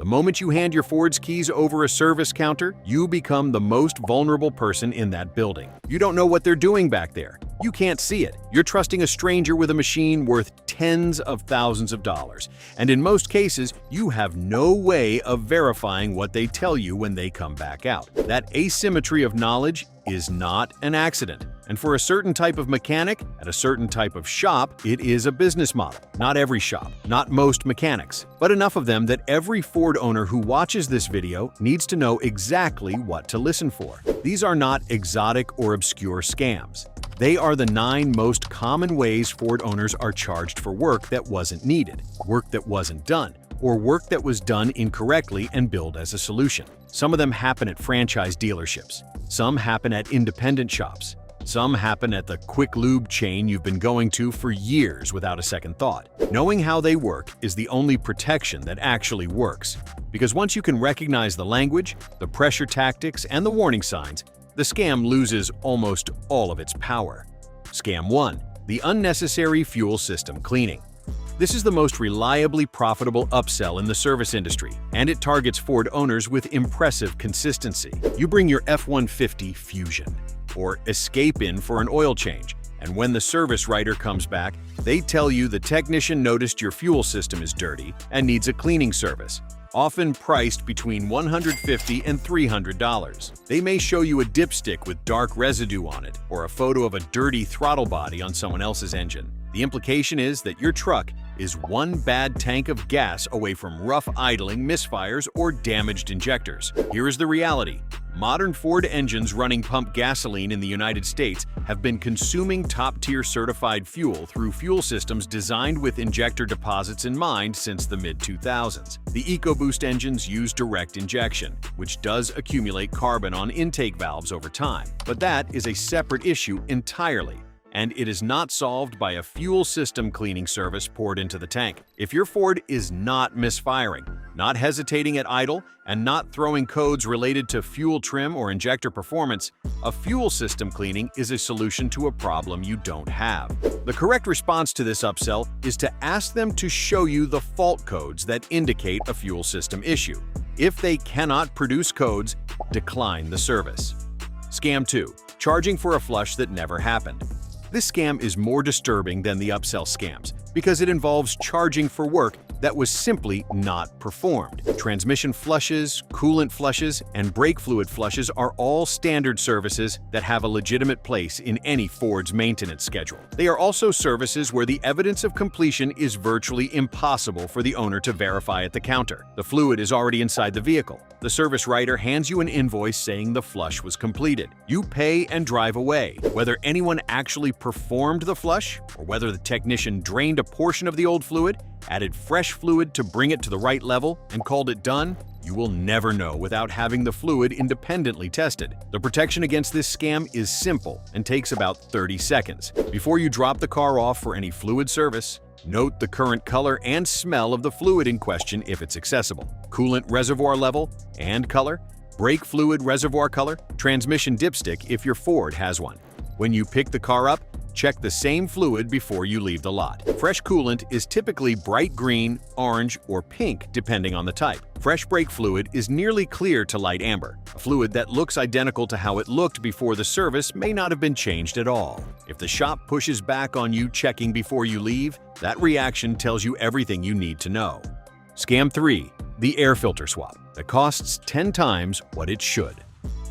moment you hand your Ford's keys over a service counter, you become the most vulnerable person in that building. You don't know what they're doing back there. You can't see it. You're trusting a stranger with a machine worth tens of thousands of dollars. And in most cases, you have no way of verifying what they tell you when they come back out. That asymmetry of knowledge is not an accident. And for a certain type of mechanic at a certain type of shop, it is a business model. Not every shop, not most mechanics, but enough of them that every Ford owner who watches this video needs to know exactly what to listen for. These are not exotic or obscure scams. They are the 9 most common ways Ford owners are charged for work that wasn't needed, work that wasn't done, or work that was done incorrectly and billed as a solution. Some of them happen at franchise dealerships. Some happen at independent shops. Some happen at the quick lube chain you've been going to for years without a second thought. Knowing how they work is the only protection that actually works. Because once you can recognize the language, the pressure tactics, and the warning signs, the scam loses almost all of its power. Scam 1. The unnecessary fuel system cleaning. This is the most reliably profitable upsell in the service industry, and it targets Ford owners with impressive consistency. You bring your F-150 Fusion or Escape in for an oil change, and when the service writer comes back, they tell you the technician noticed your fuel system is dirty and needs a cleaning service, often priced between $150 and $300. They may show you a dipstick with dark residue on it or a photo of a dirty throttle body on someone else's engine. The implication is that your truck is one bad tank of gas away from rough idling, misfires, or damaged injectors. Here is the reality. Modern Ford engines running pump gasoline in the United States have been consuming top-tier certified fuel through fuel systems designed with injector deposits in mind since the mid-2000s. The EcoBoost engines use direct injection, which does accumulate carbon on intake valves over time. But that is a separate issue entirely, and it is not solved by a fuel system cleaning service poured into the tank. If your Ford is not misfiring, not hesitating at idle, and not throwing codes related to fuel trim or injector performance, a fuel system cleaning is a solution to a problem you don't have. The correct response to this upsell is to ask them to show you the fault codes that indicate a fuel system issue. If they cannot produce codes, decline the service. Scam 2. Charging for a flush that never happened. This scam is more disturbing than the upsell scams because it involves charging for work that was simply not performed. Transmission flushes, coolant flushes, and brake fluid flushes are all standard services that have a legitimate place in any Ford's maintenance schedule. They are also services where the evidence of completion is virtually impossible for the owner to verify at the counter. The fluid is already inside the vehicle. The service writer hands you an invoice saying the flush was completed. You pay and drive away. Whether anyone actually performed the flush or whether the technician drained a portion of the old fluid, added fresh fluid to bring it to the right level, and called it done, you will never know without having the fluid independently tested. The protection against this scam is simple and takes about 30 seconds. Before you drop the car off for any fluid service, note the current color and smell of the fluid in question if it's accessible, coolant reservoir level and color, brake fluid reservoir color, transmission dipstick if your Ford has one. When you pick the car up, check the same fluid before you leave the lot. Fresh coolant is typically bright green, orange, or pink depending on the type. Fresh brake fluid is nearly clear to light amber. A fluid that looks identical to how it looked before the service may not have been changed at all. If the shop pushes back on you checking before you leave, that reaction tells you everything you need to know. Scam 3. The air filter swap that costs 10 times what it should.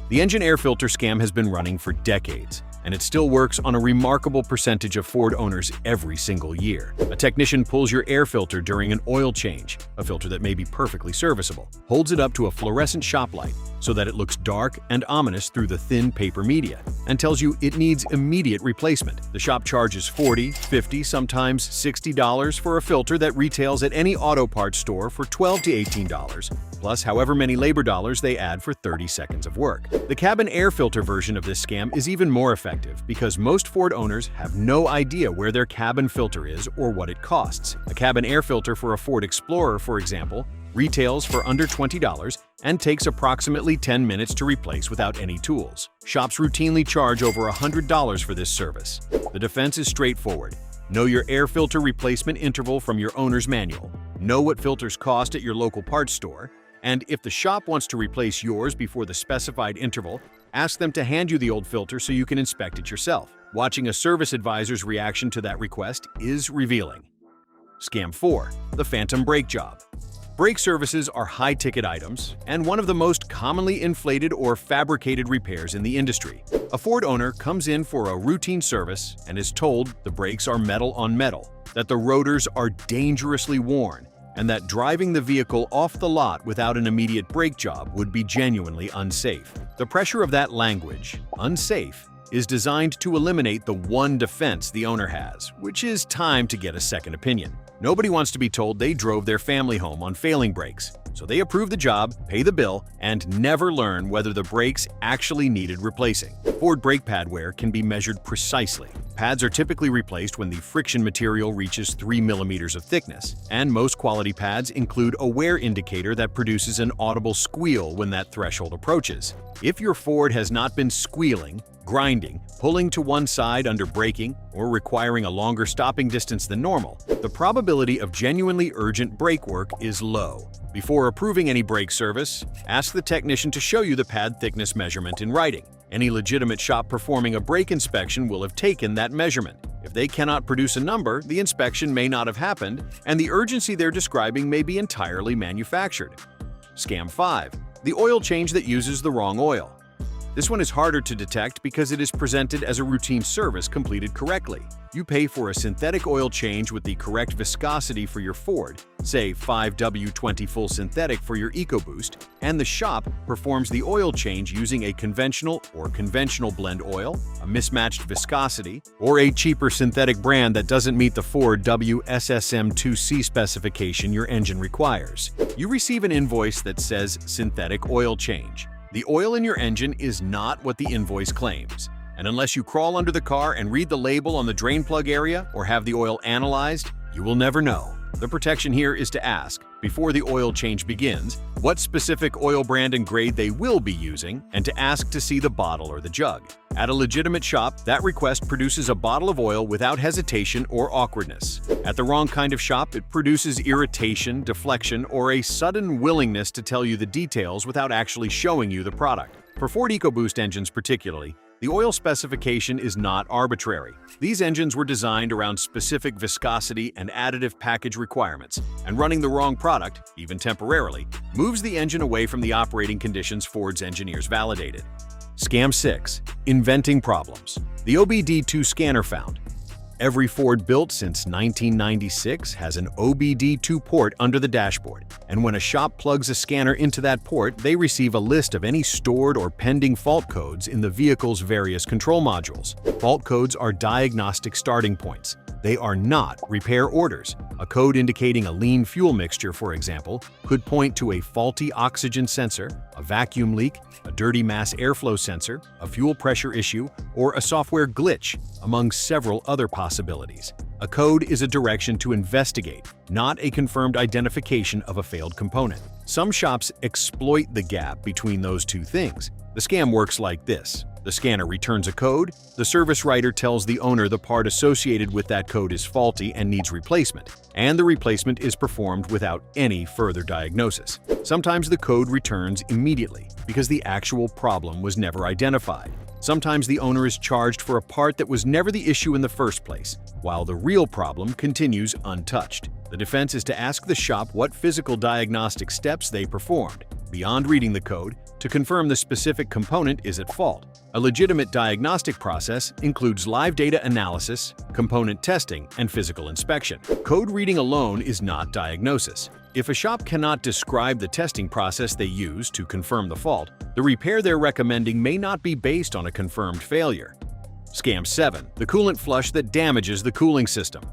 The engine air filter scam has been running for decades, and it still works on a remarkable percentage of Ford owners every single year. A technician pulls your air filter during an oil change, a filter that may be perfectly serviceable, holds it up to a fluorescent shop light so that it looks dark and ominous through the thin paper media, and tells you it needs immediate replacement. The shop charges $40, $50, sometimes $60 for a filter that retails at any auto parts store for $12 to $18, plus however many labor dollars they add for 30 seconds of work. The cabin air filter version of this scam is even more effective because most Ford owners have no idea where their cabin filter is or what it costs. A cabin air filter for a Ford Explorer, for example, retails for under $20 and takes approximately 10 minutes to replace without any tools. Shops routinely charge over $100 for this service. The defense is straightforward. Know your air filter replacement interval from your owner's manual. Know what filters cost at your local parts store, And if the shop wants to replace yours before the specified interval, ask them to hand you the old filter so you can inspect it yourself. Watching a service advisor's reaction to that request is revealing. Scam 4. The phantom brake job. Brake services are high-ticket items and one of the most commonly inflated or fabricated repairs in the industry. A Ford owner comes in for a routine service and is told the brakes are metal on metal, that the rotors are dangerously worn, and that driving the vehicle off the lot without an immediate brake job would be genuinely unsafe. The pressure of that language, unsafe, is designed to eliminate the one defense the owner has, which is time to get a second opinion. Nobody wants to be told they drove their family home on failing brakes, so they approve the job, pay the bill, and never learn whether the brakes actually needed replacing. Ford brake pad wear can be measured precisely. Pads are typically replaced when the friction material reaches 3 millimeters of thickness, and most quality pads include a wear indicator that produces an audible squeal when that threshold approaches. If your Ford has not been squealing, grinding, pulling to one side under braking, or requiring a longer stopping distance than normal, the probability of genuinely urgent brake work is low. Before approving any brake service, ask the technician to show you the pad thickness measurement in writing. Any legitimate shop performing a brake inspection will have taken that measurement. If they cannot produce a number, the inspection may not have happened, and the urgency they're describing may be entirely manufactured. Scam 5. The oil change that uses the wrong oil. This one is harder to detect because it is presented as a routine service completed correctly. You pay for a synthetic oil change with the correct viscosity for your Ford, say 5W20 full synthetic for your EcoBoost, and the shop performs the oil change using a conventional or conventional blend oil, a mismatched viscosity, or a cheaper synthetic brand that doesn't meet the Ford WSSM2C specification your engine requires. You receive an invoice that says synthetic oil change. The oil in your engine is not what the invoice claims, and unless you crawl under the car and read the label on the drain plug area or have the oil analyzed, you will never know. The protection here is to ask, before the oil change begins, what specific oil brand and grade they will be using, and to ask to see the bottle or the jug. At a legitimate shop, that request produces a bottle of oil without hesitation or awkwardness. At the wrong kind of shop, it produces irritation, deflection, or a sudden willingness to tell you the details without actually showing you the product. For Ford EcoBoost engines particularly, the oil specification is not arbitrary. These engines were designed around specific viscosity and additive package requirements, and running the wrong product, even temporarily, moves the engine away from the operating conditions Ford's engineers validated. Scam 6. Inventing problems. The OBD2 scanner found. Every Ford built since 1996 has an OBD2 port under the dashboard, and when a shop plugs a scanner into that port, they receive a list of any stored or pending fault codes in the vehicle's various control modules. Fault codes are diagnostic starting points. They are not repair orders. A code indicating a lean fuel mixture, for example, could point to a faulty oxygen sensor, a vacuum leak, a dirty mass airflow sensor, a fuel pressure issue, or a software glitch, among several other possibilities. A code is a direction to investigate, not a confirmed identification of a failed component. Some shops exploit the gap between those two things. The scam works like this. The scanner returns a code, the service writer tells the owner the part associated with that code is faulty and needs replacement, and the replacement is performed without any further diagnosis. Sometimes the code returns immediately because the actual problem was never identified. Sometimes the owner is charged for a part that was never the issue in the first place, while the real problem continues untouched. The defense is to ask the shop what physical diagnostic steps they performed, beyond reading the code, to confirm the specific component is at fault. A legitimate diagnostic process includes live data analysis, component testing, and physical inspection. Code reading alone is not diagnosis. If a shop cannot describe the testing process they use to confirm the fault, the repair they're recommending may not be based on a confirmed failure. Scam 7. The coolant flush that damages the cooling system.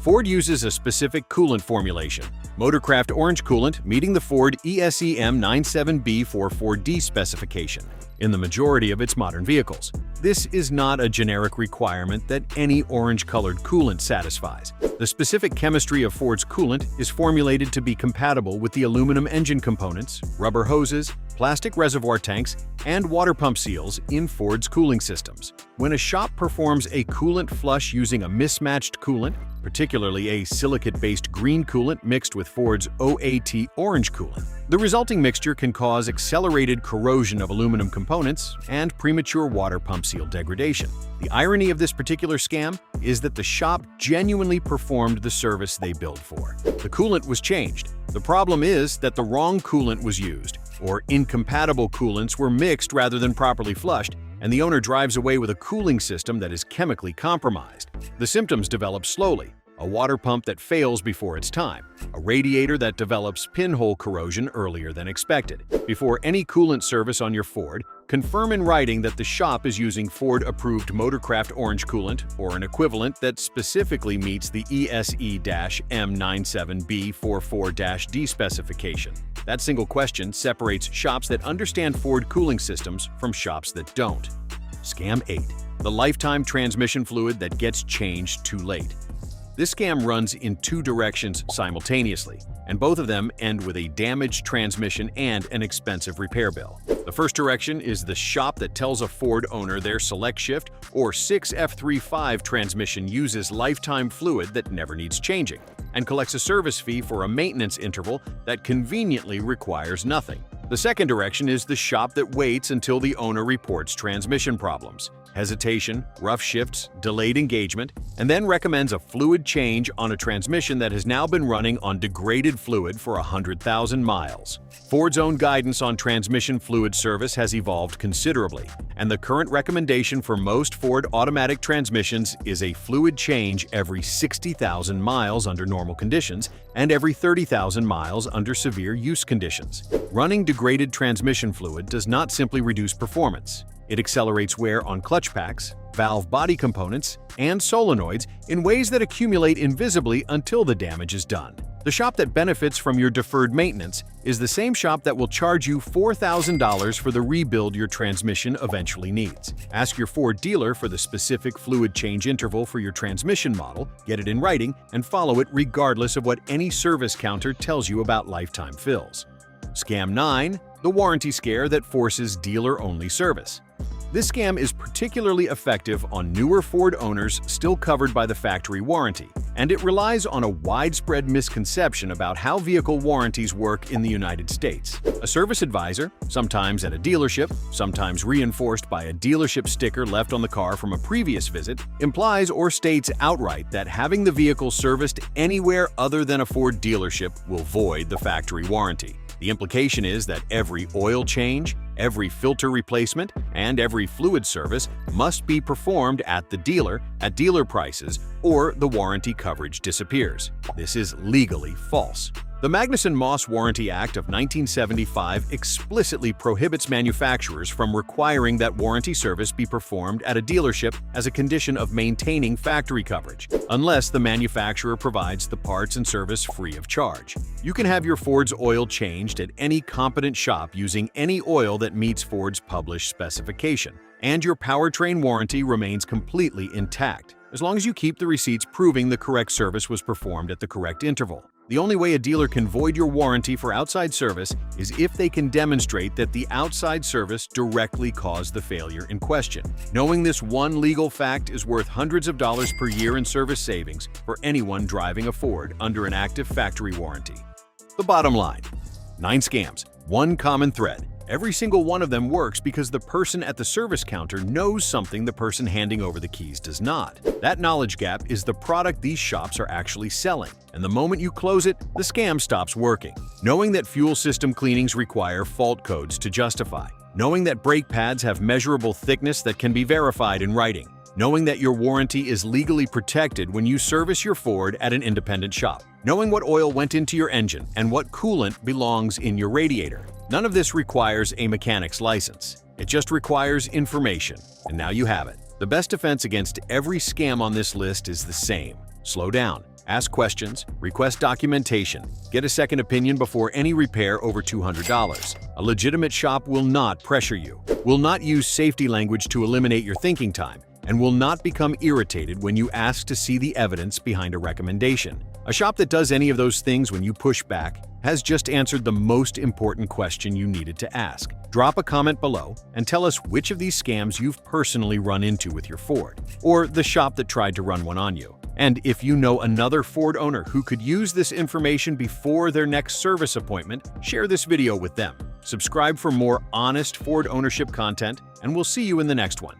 Ford uses a specific coolant formulation, Motorcraft Orange Coolant, meeting the Ford ESEM 97B44D specification in the majority of its modern vehicles. This is not a generic requirement that any orange-colored coolant satisfies. The specific chemistry of Ford's coolant is formulated to be compatible with the aluminum engine components, rubber hoses, plastic reservoir tanks, and water pump seals in Ford's cooling systems. When a shop performs a coolant flush using a mismatched coolant, particularly a silicate-based green coolant mixed with Ford's OAT orange coolant, the resulting mixture can cause accelerated corrosion of aluminum components and premature water pump seal degradation. The irony of this particular scam is that the shop genuinely performed the service they billed for. The coolant was changed. The problem is that the wrong coolant was used, or incompatible coolants were mixed rather than properly flushed, and the owner drives away with a cooling system that is chemically compromised. The symptoms develop slowly: a water pump that fails before its time, a radiator that develops pinhole corrosion earlier than expected. Before any coolant service on your Ford, confirm in writing that the shop is using Ford-approved Motorcraft Orange coolant or an equivalent that specifically meets the ESE-M97B44-D specification. That single question separates shops that understand Ford cooling systems from shops that don't. Scam 8. The lifetime transmission fluid that gets changed too late. This scam runs in two directions simultaneously, and both of them end with a damaged transmission and an expensive repair bill. The first direction is the shop that tells a Ford owner their Select Shift or 6F35 transmission uses lifetime fluid that never needs changing, and collects a service fee for a maintenance interval that conveniently requires nothing. The second direction is the shop that waits until the owner reports transmission problems, hesitation, rough shifts, delayed engagement, and then recommends a fluid change on a transmission that has now been running on degraded fluid for 100,000 miles. Ford's own guidance on transmission fluid service has evolved considerably, and the current recommendation for most Ford automatic transmissions is a fluid change every 60,000 miles under normal conditions and every 30,000 miles under severe use conditions. Running degraded transmission fluid does not simply reduce performance. It accelerates wear on clutch packs, valve body components, and solenoids in ways that accumulate invisibly until the damage is done. The shop that benefits from your deferred maintenance is the same shop that will charge you $4,000 for the rebuild your transmission eventually needs. Ask your Ford dealer for the specific fluid change interval for your transmission model, get it in writing, and follow it regardless of what any service counter tells you about lifetime fills. Scam 9. The warranty scare that forces dealer-only service. This scam is particularly effective on newer Ford owners still covered by the factory warranty, and it relies on a widespread misconception about how vehicle warranties work in the United States. A service advisor, sometimes at a dealership, sometimes reinforced by a dealership sticker left on the car from a previous visit, implies or states outright that having the vehicle serviced anywhere other than a Ford dealership will void the factory warranty. The implication is that every oil change, every filter replacement, and every fluid service must be performed at the dealer at dealer prices, or the warranty coverage disappears. This is legally false. The Magnuson-Moss Warranty Act of 1975 explicitly prohibits manufacturers from requiring that warranty service be performed at a dealership as a condition of maintaining factory coverage, unless the manufacturer provides the parts and service free of charge. You can have your Ford's oil changed at any competent shop using any oil that meets Ford's published specification, and your powertrain warranty remains completely intact, as long as you keep the receipts proving the correct service was performed at the correct interval. The only way a dealer can void your warranty for outside service is if they can demonstrate that the outside service directly caused the failure in question. Knowing this one legal fact is worth hundreds of dollars per year in service savings for anyone driving a Ford under an active factory warranty. The bottom line: 9 scams, one common thread. Every single one of them works because the person at the service counter knows something the person handing over the keys does not. That knowledge gap is the product these shops are actually selling, and the moment you close it, the scam stops working. Knowing that fuel system cleanings require fault codes to justify. Knowing that brake pads have measurable thickness that can be verified in writing. Knowing that your warranty is legally protected when you service your Ford at an independent shop. Knowing what oil went into your engine and what coolant belongs in your radiator. None of this requires a mechanic's license. It just requires information, and now you have it. The best defense against every scam on this list is the same. Slow down, ask questions, request documentation, get a second opinion before any repair over $200. A legitimate shop will not pressure you, will not use safety language to eliminate your thinking time, and will not become irritated when you ask to see the evidence behind a recommendation. A shop that does any of those things when you push back has just answered the most important question you needed to ask. Drop a comment below and tell us which of these scams you've personally run into with your Ford, or the shop that tried to run one on you. And if you know another Ford owner who could use this information before their next service appointment, share this video with them. Subscribe for more honest Ford ownership content, and we'll see you in the next one.